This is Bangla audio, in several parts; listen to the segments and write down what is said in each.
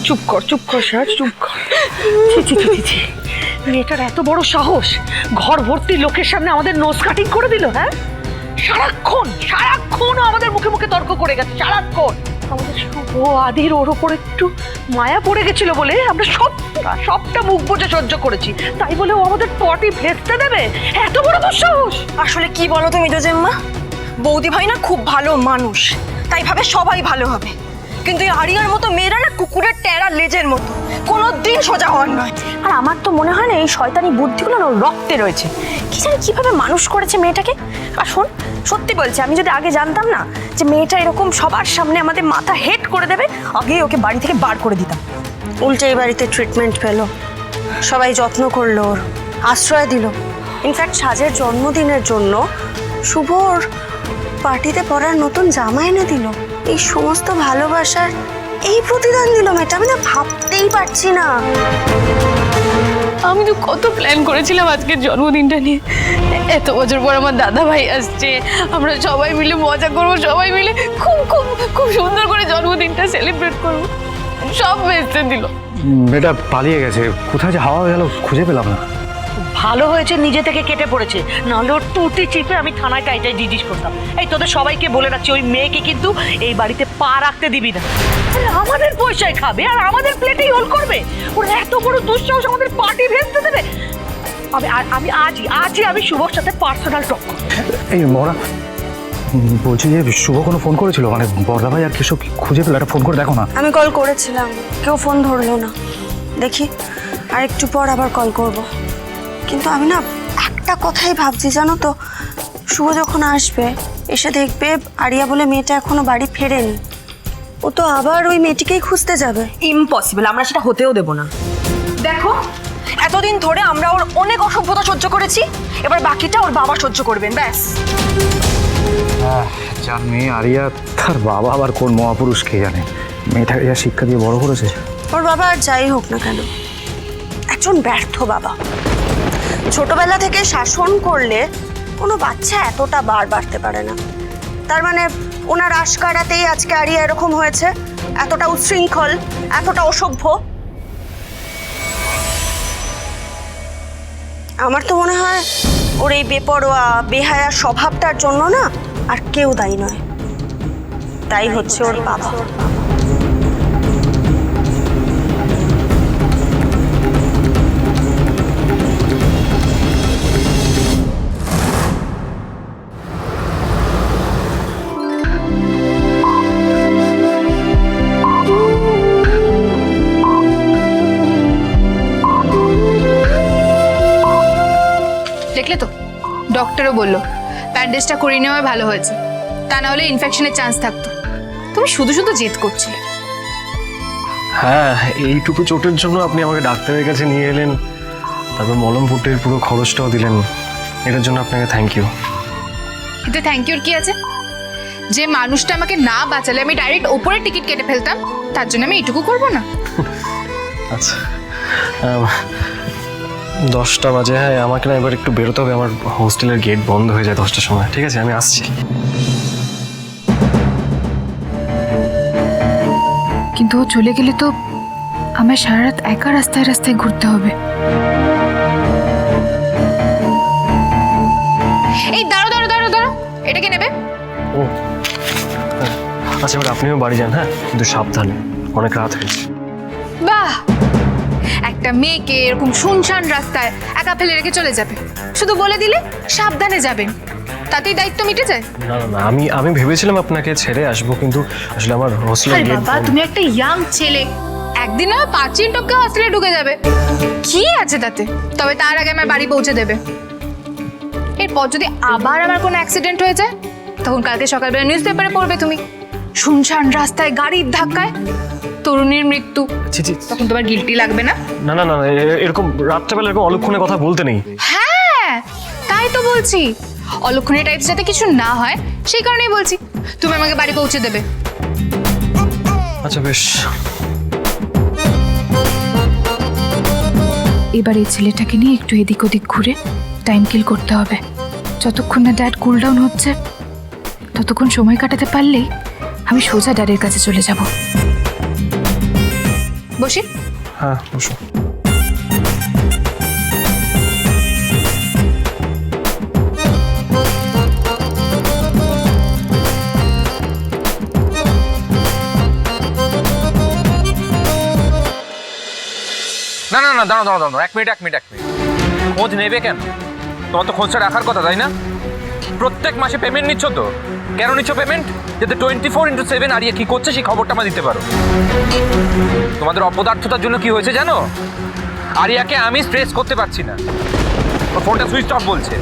চুপ কর সাজ, চুপ কর। ছি ছি ছি ছি, মেয়েটার এত বড় সাহস, ঘর ভর্তি লোকের সামনে আমাদের নোজ কাটিং করে দিল। হ্যাঁ, সারাক্ষণ আমাদের মুখে মুখে তর্ক করে গেছে, সারাক্ষণ। আমাদের শুভ আদির ওর ওপর একটু মায়া পড়ে গেছিল বলে আমরা সবটা মুখ বুজে সহ্য করেছি, তাই বলে ও আমাদের পটি ভেস্তে দেবে? এত বড় দুঃসাহস! আসলে কি বলো তো মিঠুজেম্মা, বৌদি ভাই না খুব ভালো মানুষ, তাই ভাবে সবাই ভালো হবে। কিন্তু এই আরিয়ার মতো মেয়েরা না কুকুরের টেরা লেজের মতো, কোনোদিন সোজা হওয়ার নয়। আর আমার তো মনে হয় না এই শয়তানি বুদ্ধিগুলো না ওর রক্তে রয়েছে। কি জানি কিভাবে মানুষ করেছে মেয়েটাকে। আর শোন, সত্যি বলছি, আমি যদি আগে জানতাম না যে মেয়েটা এরকম সবার সামনে আমাদের মাথা হেড করে দেবে, আগেই ওকে বাড়ি থেকে বার করে দিতাম। উল্টে এই বাড়িতে ট্রিটমেন্ট পেলো, সবাই যত্ন করলো, ওর আশ্রয় দিল। ইনফ্যাক্ট সাজের জন্মদিনের জন্য শুভর পার্টিতে পরার নতুন জামা এনে দিল। এই সমস্ত ভালোবাসার এই প্রতিদান দিল মেয়েটা, আমি না ভাবতেই পারছি না। আমি তো কত প্ল্যান করেছিলাম আজকের জন্মদিনটা নিয়ে। এত বছর পর আমার দাদা ভাই আসছে, আমরা সবাই মিলে মজা করবো, সবাই মিলে খুব খুব খুব সুন্দর করে জন্মদিনটা সেলিব্রেট করবো। সব বেঁচতে দিল। মেয়েটা পালিয়ে গেছে, কোথায় যে হাওয়া গেল খুঁজে পেলাম না। ভালো হয়েছে নিজে থেকে কেটে পড়েছে, নাহলে ওর টুটি চিপে আমি থানায় টাইটাই জিজ্ঞেস করতাম। এই তোদের সবাইকে বলে রাখছি, ওই মেয়েকে কিন্তু এই বাড়িতে পা রাখতে দিবি না। আমাদের পয়সায় খাবে আর আমাদের প্লেটেই হোল করবে। ওর এত বড় দুঃসাহস আমাদের পার্টি ভেস্তে দেবে। আমি আজই আমি শুভর সাথে পার্সোনাল টক করব। এই মোরা, বলছি যে শুভ কোনো ফোন করেছিল, মানে বর্দা ভাই আর কেশব খুঁজে পেলো? একটা ফোন করে দেখো না। আমি কল করেছিলাম, কেউ ফোন ধরলো না। দেখি আর একটু পর আবার কল করব। কিন্তু আমি না একটা কথাই ভাবছি, জানো তো, শুভ যখন আসবে এসে দেখবে আরিয়া বলে মেয়েটা এখনো বাড়ি ফেরেনি, ও তো আবার ওই মেয়েটিকেই খুঁজতে যাবে। ইম্পসিবল, আমরা সেটা হতেও দেব না। দেখো, এতদিন ধরে আমরা ওর অনেক অসভ্যতা সহ্য করেছি, এবার বাকিটা ওর বাবা সহ্য করবেন, ব্যাস। যার মেয়ে আরিয়া, তার বাবা আবার কোন মহাপুরুষ কে জানে। মেয়েটাকে যা শিক্ষা দিয়ে বড় করেছে। ওর বাবা আর যাই হোক না কেন, একজন ব্যর্থ বাবা। ছোটবেলা থেকে শাসন করলে কোনো বাচ্চা এতটা বার বাড়তে পারে না। তার মানে ওনার আশকারাতেই আজকে আরিয়া এরকম হয়েছে, এতটা উচ্ছৃঙ্খল, এতটা অসভ্য। আমার তো মনে হয় ওর এই বেপরোয়া বেহায়া স্বভাবটার জন্য না আর কেউ দায়ী নয়, তাই হচ্ছে ওর বাবা। দেখলে তো, ডক্টরও বললো ব্যান্ডেজটা করিয়ে নেওয়া ভালো হয়েছে, তা না হলে ইনফেকশনের চান্স থাকতো। তুমি শুধু শুধু জেদ করছিলে। হ্যাঁ, এইটুকু চোটের জন্য আপনি আমাকে ডাক্তারের কাছে নিয়ে এলেন, তারপর মলম ফুটের পুরো খরচটাও দিলেন, এটার জন্য আপনাকে থ্যাংক ইউ। কিন্তু থ্যাংক ইউর কি আছে? যে মানুষটা আমাকে না বাঁচালে আমি ডাইরেক্ট ওপরে টিকিট কেটে ফেলতাম, তার জন্য আমি এইটুকু করবো না? আচ্ছা, 10টা বাজে। হ্যাঁ, আমাকে না এবার একটু বেরোতে হবে, আমার হোস্টেলের গেট বন্ধ হয়ে যায় 10টার সময়। ঠিক আছে, আমি আসছি। কিন্তু ও চলে গেলে তো আমার সারা রাত একা রাস্তায় রাস্তায় ঘুরতে হবে। এই দাঁড়ো দাঁড়ো দাঁড়ো দাঁড়ো, এটা কে নেবে? ও আচ্ছা, এবার আপনিও বাড়ি যান। হ্যাঁ, কিন্তু সাবধানে, অনেক রাত হয়েছে। বাহ, একটা মেয়েকে এরকম শুনশান রাস্তায় একা ফেলে রেখে চলে যাবে, শুধু বলে দিলে সাবধানে যাবেন, তাতেই দায়িত্ব মিটে যায়। না না না, আমি ভেবেছিলাম আপনাকে ছেড়ে আসবো, কিন্তু আসলে আমার হোস্টেলের আরে গেট বাবা, তুমি একটা ইয়াং ছেলে, একদিন না 5 মিনিট টপকে হস্টেলে ঢুকে যাবে, কি আছে তাতে? তবে তার আগে আমার বাড়ি পৌঁছে দেবে। এরপর যদি আবার আমার কোনো অ্যাক্সিডেন্ট হয়ে যায়, তখন কালকে সকালবেলা নিউজ পেপারে পড়বে তুমি, শুনশান রাস্তায় গাড়ির ধাক্কায় তরুণীর মৃত্যু। তখন তোমার গিল্টি লাগবে না? না না না, এরকম রাত্রেবেলা এরকম অলক্ষণে কথা বলতে নেই। হ্যাঁ, তাই তো বলছি, অলক্ষণী টাইপস যাতে কিছু না হয় সেই কারণেই বলছি। তুমি আমাকে বাড়ি পৌঁছে দেবে। আচ্ছা বেশ। এবার এই ছেলেটাকে নিয়ে একটু এদিক ওদিক ঘুরে টাইম কিল করতে হবে। যতক্ষণ না ড্যাড কুল ডাউন হচ্ছে, ততক্ষণ সময় কাটাতে পারলেই আমি সোজা ড্যাডের কাছে চলে যাব। বসি? হ্যাঁ বসো। না না না, দাঁড়াও দাঁড়াও দাঁড়াও, এক মিনিট। খোঁজ নেবে কেন? তোমার তো খোঁজটা রাখার কথা, তাই না? প্রত্যেক মাসে পেমেন্ট নিচ্ছ তো? কেন নিচ্ছ পেমেন্ট? যাতে 24/7 আরিয়া কি করছে সেই খবরটা আমার দিতে পারো। তোমাদের অপদার্থতার জন্য কি হয়েছে জানো? আরিয়াকে আমি স্ট্রেস করতে পারছি না, ওর ফোনটা সুইচ অফ বলছে।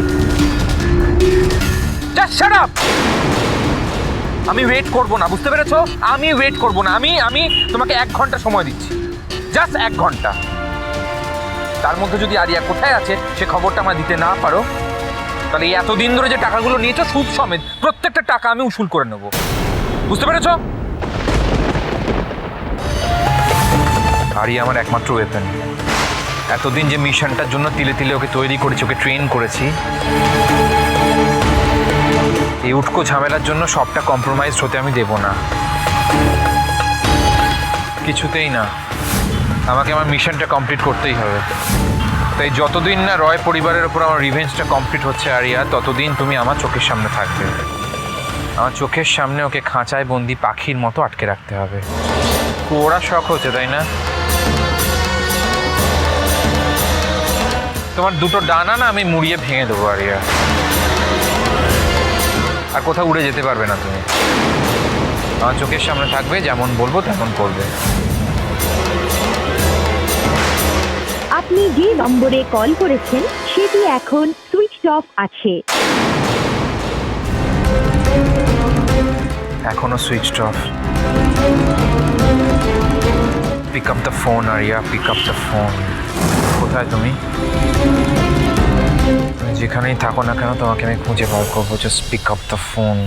Just shut up. আমি ওয়েট করবো না, বুঝতে পেরেছো? আমি ওয়েট করবো না। আমি তোমাকে 1 ঘন্টা সময় দিচ্ছি, জাস্ট 1 ঘন্টা। তার মধ্যে যদি আরিয়া কোথায় আছে সে খবরটা আমার দিতে না পারো, তাহলে এই এতদিন ধরে যে টাকাগুলো নিয়েছো সুদ সমেত প্রত্যেকটা টাকা আমি উসুল করে নেবো, বুঝতে পেরেছো? আরিয়া আমার একমাত্র ওয়েপেন। এতদিন যে মিশনটার জন্য তিলে তিলে ওকে তৈরি করেছি, ওকে ট্রেন করেছি, এই উটকো ঝামেলার জন্য সবটা কম্প্রোমাইজ হতে আমি দেব না, কিছুতেই না। আমাকে আমার মিশনটা কমপ্লিট করতেই হবে। তাই যতদিন না রয় পরিবারের ওপর আমার রিভেঞ্জটা কমপ্লিট হচ্ছে আরিয়া, ততদিন তুমি আমার চোখের সামনে থাকবে। আমার চোখের সামনে ওকে খাঁচায় বন্দি পাখির মতো আটকে রাখতে হবে। ওরা শখ হচ্ছে, তাই না? তোমার দুটো ডানা না আমি মুড়িয়ে ভেঙে দেবো আরিয়া, আর কোথাও উড়ে যেতে পারবে না তুমি। আমার চোখের সামনে থাকবে, যেমন বলবো তেমন করবে। আপনি যে নম্বরে কল করেছেন সেটি এখন সুইচ অফ আছে। এখনো switched off. Pick up the phone Aria, pick up the phone. কোথায় তুমি? তুমি যেখানেই থাকো না কেন তোমাকে আমি খুঁজে বার করবো। Just pick up the phone.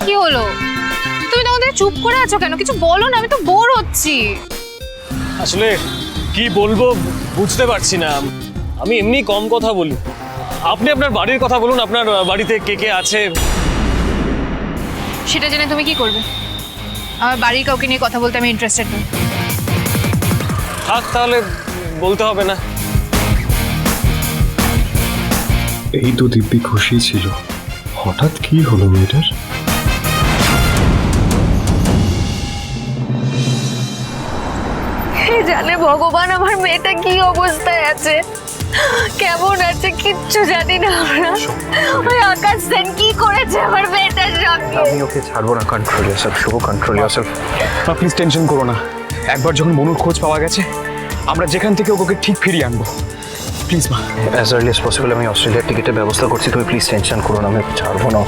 কি হলো? তুমি তখন থেকে চুপ করে আছো কেন? কিছু বলো না, আমি তো বোর হচ্ছি। আসলে কি বলবো বুঝতে পারছি না। আমি এমনি কম কথা বলি। আপনি আপনার বাড়ির কথা বলুন, আপনার বাড়িতে কে কে আছে। সেটা জেনে তুমি কি করবে? আমার বাড়ির কাউকে নিয়ে কথা বলতে আমি ইন্টারেস্টেড নই। থাক, তাহলে বলতে হবে না। এই তো দিব্যি খুশি ছিল, হঠাৎ কি হলো মেয়েটার? কে জানে ভগবান আমার মেয়েটা কি অবস্থায় আছে, কেমন আছে, কিচ্ছু জানি না আমরা। ওই আকাশ সেন কি করেছে আমার মেয়েটার সঙ্গে। আমি ওকে ছাড়বো না। Control yourself, Shubho, control yourself. Please tension করো না। একবার যখন মনুর খোঁজ পাওয়া গেছে, আমরা যেখান থেকে ওকে ঠিক ফিরিয়ে আনবো। প্লিজ মা, অ্যাজ আর্লি অ্যাজ পসিবল আমি অস্ট্রেলিয়ার টিকিটের ব্যবস্থা করছি। তুমি প্লিজ টেনশন করো না, আমি ওকে ছাড়বো না।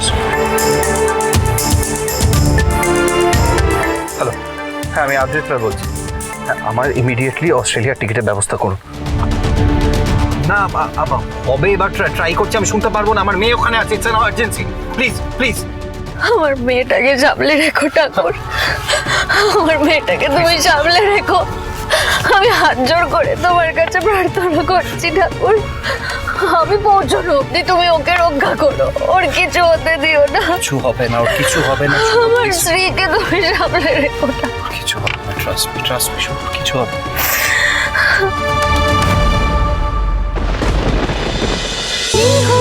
হ্যালো, হ্যাঁ আমি আদ্রিতরা বলছি। আমার ইমিডিয়েটলি অস্ট্রেলিয়ার টিকিটের ব্যবস্থা করুন। না হবে, এবার ট্রাই করছি। আমি শুনতে পারবো না, আমার মেয়ে ওখানে আছে। It's an urgency. Please please আমার মেয়েটাকে সামলে রেখো ঠাকুর, আমার মেয়েটাকে তুমি সামলে রেখো। আমি হাত জোড় করে তোমার কাছে প্রার্থনা করছি ঠাকুর, আমি পৌঁছানো অব্দি তুমি ওকে রক্ষা করো, ওর কিছু হতে দিও না। কিছু হবে না, ওর কিছু হবে না। আমার স্ত্রীকে তুমি সামলে রেখো ঠাকুর। কিছু হবে না, ট্রাস্ট মি, কিছু হবে না। কি